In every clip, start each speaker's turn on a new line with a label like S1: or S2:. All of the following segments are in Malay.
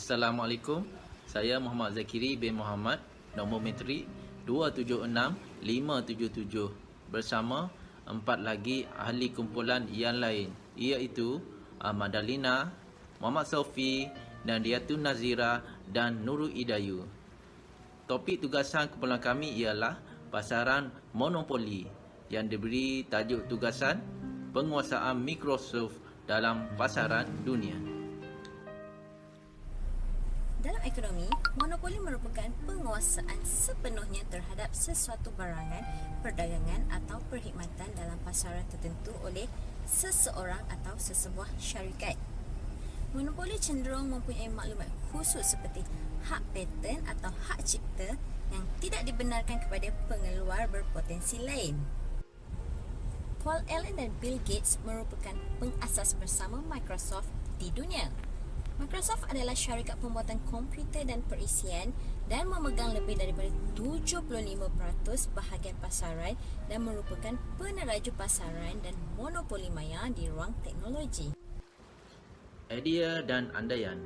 S1: Assalamualaikum. Saya Muhammad Zakiri bin Muhammad, nombor metrik 276577 bersama 4 lagi ahli kumpulan yang lain, iaitu Ahmad Dalina, Muhammad Sofi, Nadiatun Nazira dan Nurul Idayu. Topik tugasan kumpulan kami ialah pasaran monopoli yang diberi tajuk tugasan penguasaan Microsoft dalam pasaran dunia.
S2: Dalam ekonomi, monopoli merupakan penguasaan sepenuhnya terhadap sesuatu barangan, perdagangan atau perkhidmatan dalam pasaran tertentu oleh seseorang atau sesebuah syarikat. Monopoli cenderung mempunyai maklumat khusus seperti hak paten atau hak cipta yang tidak dibenarkan kepada pengeluar berpotensi lain. Paul Allen dan Bill Gates merupakan pengasas bersama Microsoft di dunia. Microsoft adalah syarikat pembuatan komputer dan perisian dan memegang lebih daripada 75% bahagian pasaran dan merupakan peneraju pasaran dan monopoli maya di ruang teknologi.
S1: Idea dan andaian.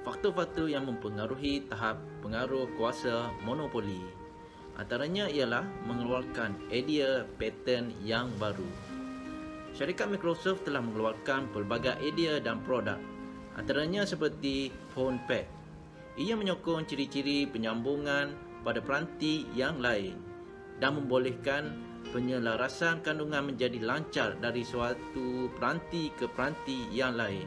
S1: Faktor-faktor yang mempengaruhi tahap pengaruh kuasa monopoli. Antaranya ialah mengeluarkan idea paten yang baru. Syarikat Microsoft telah mengeluarkan pelbagai idea dan produk. Antaranya seperti PhonePad. Ia menyokong ciri-ciri penyambungan pada peranti yang lain dan membolehkan penyelarasan kandungan menjadi lancar dari suatu peranti ke peranti yang lain.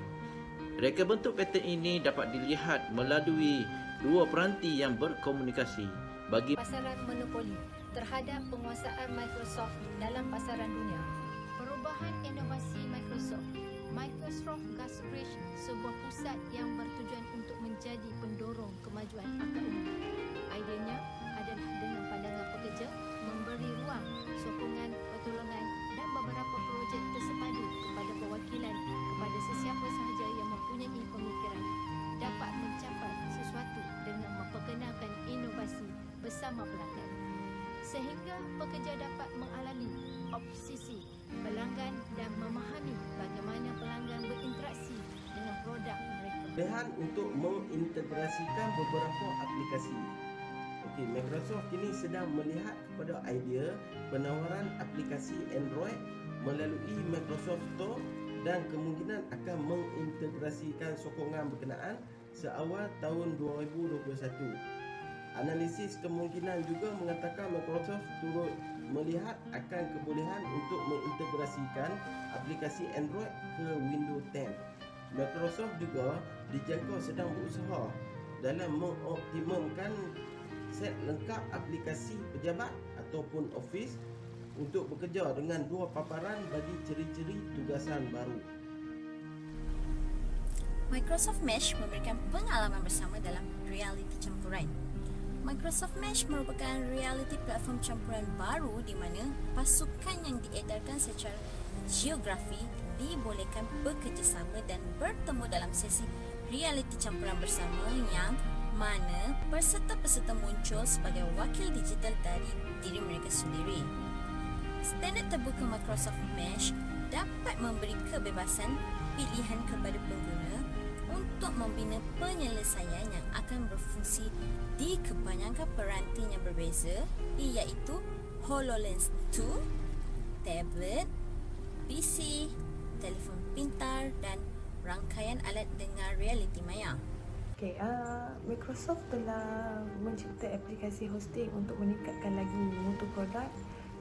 S1: Reka bentuk pattern ini dapat dilihat melalui dua peranti yang berkomunikasi. Bagi
S3: pasaran monopoli terhadap penguasaan Microsoft dalam pasaran dunia. Perubahan inovasi Microsoft Gasbridge, sebuah pusat yang bertujuan untuk menjadi pendorong kemajuan akar umum. Idenya adalah dengan pandangan pekerja memberi ruang, sokongan, pertolongan dan beberapa projek tersepadu kepada perwakilan kepada sesiapa sahaja yang mempunyai pemikiran dapat mencapai sesuatu dengan memperkenalkan inovasi bersama pelanggan, sehingga pekerja dapat mengalami obsesi pelanggan dan memahami bagaimana pelanggan berinteraksi dengan produk mereka.
S4: Pilihan untuk mengintegrasikan beberapa aplikasi. Microsoft kini sedang melihat kepada idea penawaran aplikasi Android melalui Microsoft Store dan kemungkinan akan mengintegrasikan sokongan berkenaan seawal tahun 2021. Analisis kemungkinan juga mengatakan Microsoft turut melihat akan kebolehan untuk mengintegrasikan aplikasi Android ke Windows 10. Microsoft juga dijangka sedang berusaha dalam mengoptimumkan set lengkap aplikasi pejabat ataupun Office untuk bekerja dengan dua paparan bagi ciri-ciri tugasan baru.
S2: Microsoft Mesh memberikan pengalaman bersama dalam realiti campuran. Microsoft Mesh merupakan realiti platform campuran baru di mana pasukan yang diedarkan secara geografi dibolehkan bekerjasama dan bertemu dalam sesi realiti campuran bersama yang mana peserta-peserta muncul sebagai wakil digital dari diri mereka sendiri. Standard terbuka Microsoft Mesh dapat memberi kebebasan pilihan kepada pengguna untuk membina penyelesaian yang akan berfungsi di kebanyakan peranti yang berbeza, iaitu HoloLens 2, tablet, PC, telefon pintar dan rangkaian alat dengar realiti maya.
S5: Microsoft telah mencipta aplikasi hosting untuk meningkatkan lagi mutu produk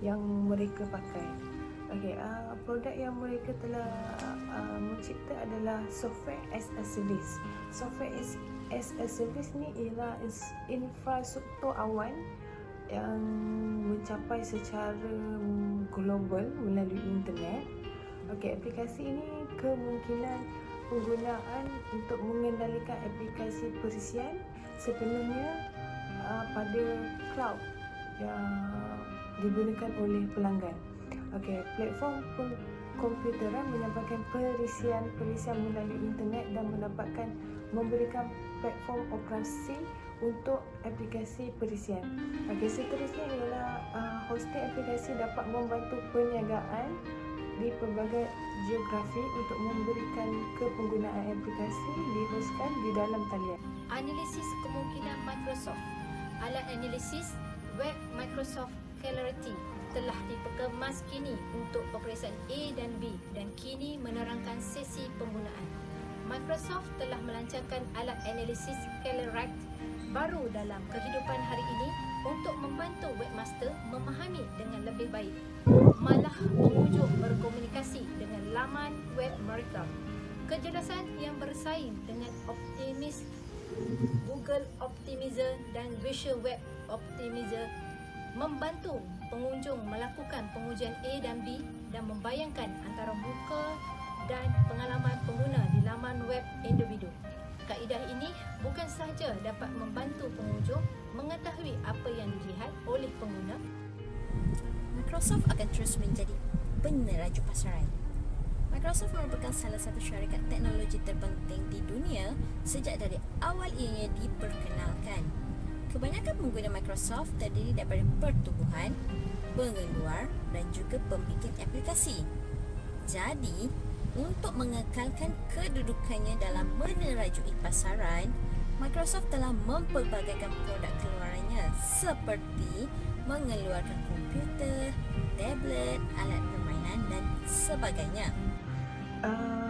S5: yang mereka pakai. Produk yang mereka telah mencipta adalah software as a service. Software as a service ni ialah infrastruktur awan yang mencapai secara global melalui internet. Aplikasi ini kemungkinan penggunaan untuk mengendalikan aplikasi perisian sepenuhnya pada cloud yang digunakan oleh pelanggan. Platform komputeran menyampaikan perisian melalui internet dan memberikan platform operasi untuk aplikasi perisian. Seterusnya ialah hosting aplikasi dapat membantu perniagaan di pelbagai geografi untuk memberikan kepenggunaan aplikasi dihoskan di dalam talian.
S3: Analisis kemungkinan Microsoft. Alat analisis web Microsoft Clarity telah dikemas kini untuk peperiksaan A dan B dan kini menerangkan sesi penggunaan. Microsoft telah melancarkan alat analisis Clarity baru dalam kehidupan hari ini untuk membantu webmaster memahami dengan lebih baik, malah pengunjung berkomunikasi dengan laman web mereka. Kejelasan yang bersaing dengan Google Optimizer dan Visual Web Optimizer membantu pengunjung melakukan pengujian A dan B dan membayangkan antara muka dan pengalaman pengguna di laman web individu. Kaedah ini bukan sahaja dapat membantu pengunjung mengetahui apa yang dilihat oleh pengguna.
S2: Microsoft akan terus menjadi peneraju pasaran. Microsoft merupakan salah satu syarikat teknologi terpenting di dunia sejak dari awal ianya diperkenalkan. Kebanyakan pengguna Microsoft terdiri daripada pertubuhan, pengeluar dan juga pembikin aplikasi. Jadi, untuk mengekalkan kedudukannya dalam menerajui pasaran, Microsoft telah mempelbagaikan produk keluarannya seperti mengeluarkan komputer, tablet, alat permainan dan sebagainya.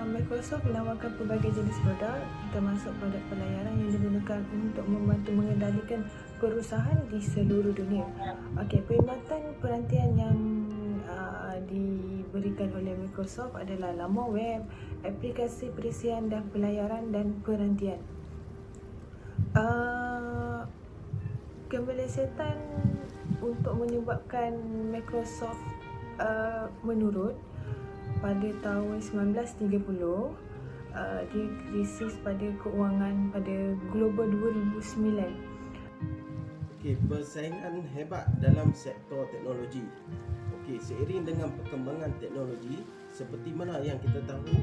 S5: Microsoft menawarkan pelbagai jenis produk termasuk produk pelayaran yang digunakan untuk membantu mengendalikan perusahaan di seluruh dunia. Perkhidmatan perantian yang diberikan oleh Microsoft adalah laman web, aplikasi perisian dan pelayaran dan perantian. Kemelesetan untuk menyebabkan Microsoft menurun pada tahun 1930, dia krisis pada keuangan pada Global 2009.
S4: Persaingan hebat dalam sektor teknologi. Seiring dengan perkembangan teknologi seperti mana yang kita tahu,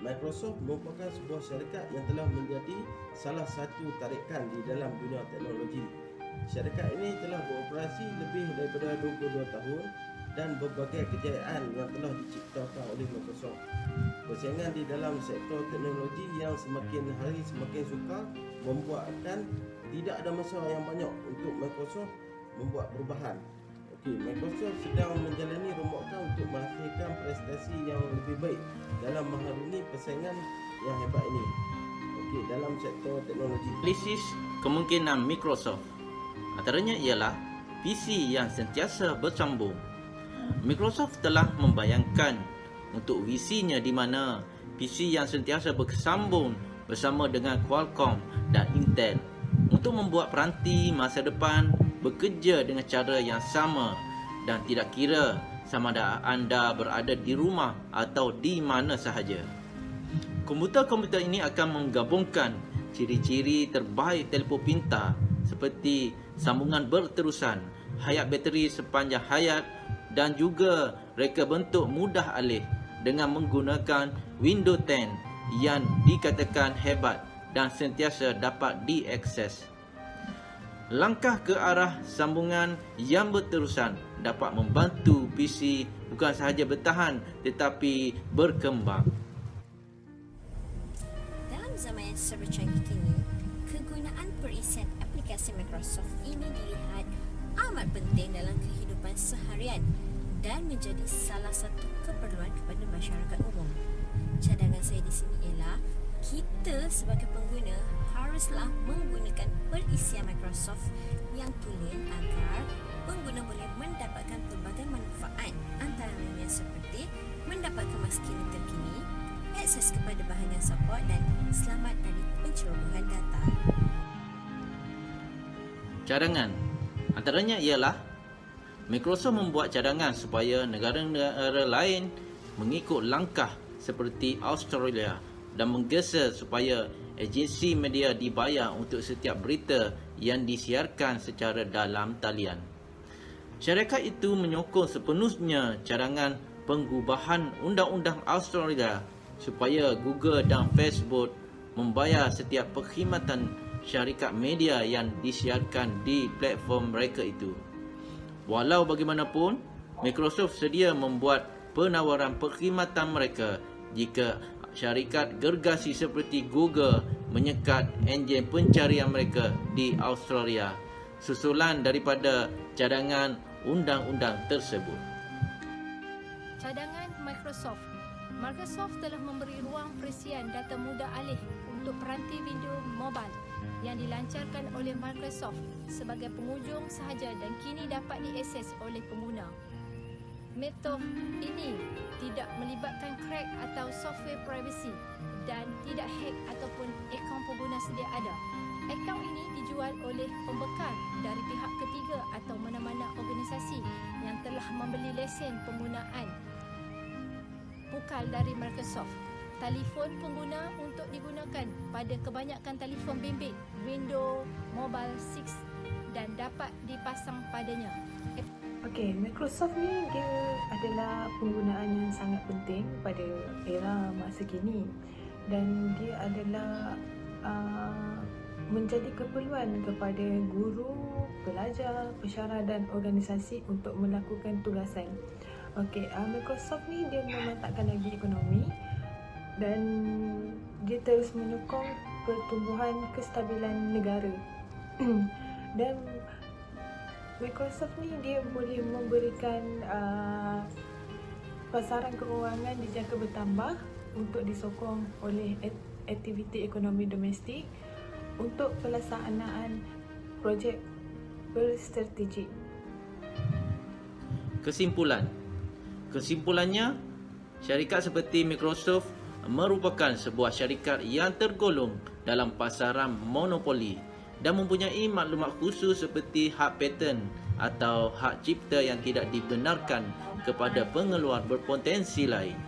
S4: Microsoft merupakan sebuah syarikat yang telah menjadi salah satu tarikan di dalam dunia teknologi. Syarikat ini telah beroperasi lebih daripada 22 tahun dan berbagai kejayaan yang telah diciptakan oleh Microsoft. Persaingan di dalam sektor teknologi yang semakin hari semakin sukar membuatkan tidak ada masa yang banyak untuk Microsoft membuat perubahan. Microsoft sedang menjalani rombakan untuk menghasilkan prestasi yang lebih baik dalam mengharungi persaingan yang hebat ini. Dalam sektor teknologi.
S1: Analisis kemungkinan Microsoft antaranya ialah PC yang sentiasa bersambung. Microsoft telah membayangkan untuk visinya di mana PC yang sentiasa bersambung bersama dengan Qualcomm dan Intel untuk membuat peranti masa depan bekerja dengan cara yang sama dan tidak kira sama ada anda berada di rumah atau di mana sahaja. Komputer-komputer ini akan menggabungkan ciri-ciri terbaik telefon pintar seperti sambungan berterusan, hayat bateri sepanjang hayat dan juga reka bentuk mudah alih dengan menggunakan Windows 10 yang dikatakan hebat dan sentiasa dapat diakses. Langkah ke arah sambungan yang berterusan dapat membantu PC bukan sahaja bertahan tetapi berkembang.
S2: Dalam zaman yang serba canggih kini, kegunaan perisian aplikasi Microsoft ini dilihat amat penting dalam kehidupan seharian dan menjadi salah satu keperluan kepada masyarakat umum. Cadangan saya di sini ialah kita sebagai pengguna haruslah menggunakan perisian Microsoft yang tulen agar pengguna boleh mendapatkan pelbagai manfaat antaranya seperti mendapatkan maskinan terkini, akses kepada bahagian support dan selamat dari pencerobohan data.
S1: Cadangan antaranya ialah Microsoft membuat cadangan supaya negara-negara lain mengikut langkah seperti Australia dan menggesa supaya agensi media dibayar untuk setiap berita yang disiarkan secara dalam talian. Syarikat itu menyokong sepenuhnya cadangan pengubahan Undang-Undang Australia supaya Google dan Facebook membayar setiap perkhidmatan syarikat media yang disiarkan di platform mereka itu. Walau bagaimanapun, Microsoft sedia membuat penawaran perkhidmatan mereka jika syarikat gergasi seperti Google menyekat enjin pencarian mereka di Australia susulan daripada cadangan undang-undang tersebut.
S3: Cadangan Microsoft. Microsoft telah memberi ruang perisian data mudah alih untuk peranti video mobile yang dilancarkan oleh Microsoft sebagai penghujung sahaja dan kini dapat diakses oleh pengguna. Metode ini tidak melibatkan crack atau software privacy dan tidak hack ataupun akaun pengguna sedia ada. Akaun ini dijual oleh pembekal dari pihak ketiga atau mana-mana organisasi yang telah membeli lesen penggunaan bukal dari Microsoft. Telefon pengguna untuk digunakan pada kebanyakan telefon bimbit Windows Mobile 6 dan dapat dipasang padanya.
S5: Okey, Microsoft ni dia adalah penggunaan yang sangat penting pada era masa kini dan dia adalah menjadi keperluan kepada guru, pelajar, pensyarah dan organisasi untuk melakukan tugasan. Okey, Microsoft ni dia memantapkan lagi ekonomi dan dia terus menyokong pertumbuhan kestabilan negara. Dan Microsoft ni dia boleh memberikan pasaran keuangan dijangka bertambah untuk disokong oleh aktiviti ekonomi domestik untuk pelaksanaan projek berstrategik.
S1: Kesimpulannya, syarikat seperti Microsoft merupakan sebuah syarikat yang tergolong dalam pasaran monopoli dan mempunyai maklumat khusus seperti hak paten atau hak cipta yang tidak dibenarkan kepada pengeluar berpotensi lain.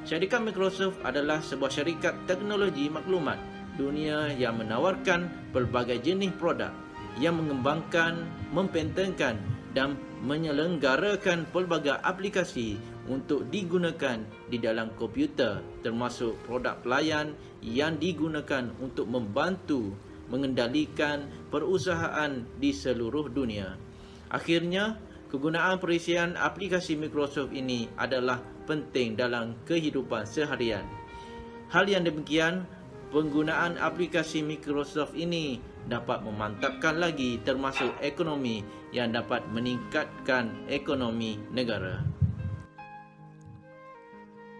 S1: Syarikat Microsoft adalah sebuah syarikat teknologi maklumat dunia yang menawarkan pelbagai jenis produk yang mengembangkan, mempentenkan dan menyelenggarakan pelbagai aplikasi untuk digunakan di dalam komputer termasuk produk pelayan yang digunakan untuk membantu mengendalikan perusahaan di seluruh dunia. Akhirnya, kegunaan perisian aplikasi Microsoft ini adalah penting dalam kehidupan seharian. Hal yang demikian, penggunaan aplikasi Microsoft ini dapat memantapkan lagi termasuk ekonomi yang dapat meningkatkan ekonomi negara.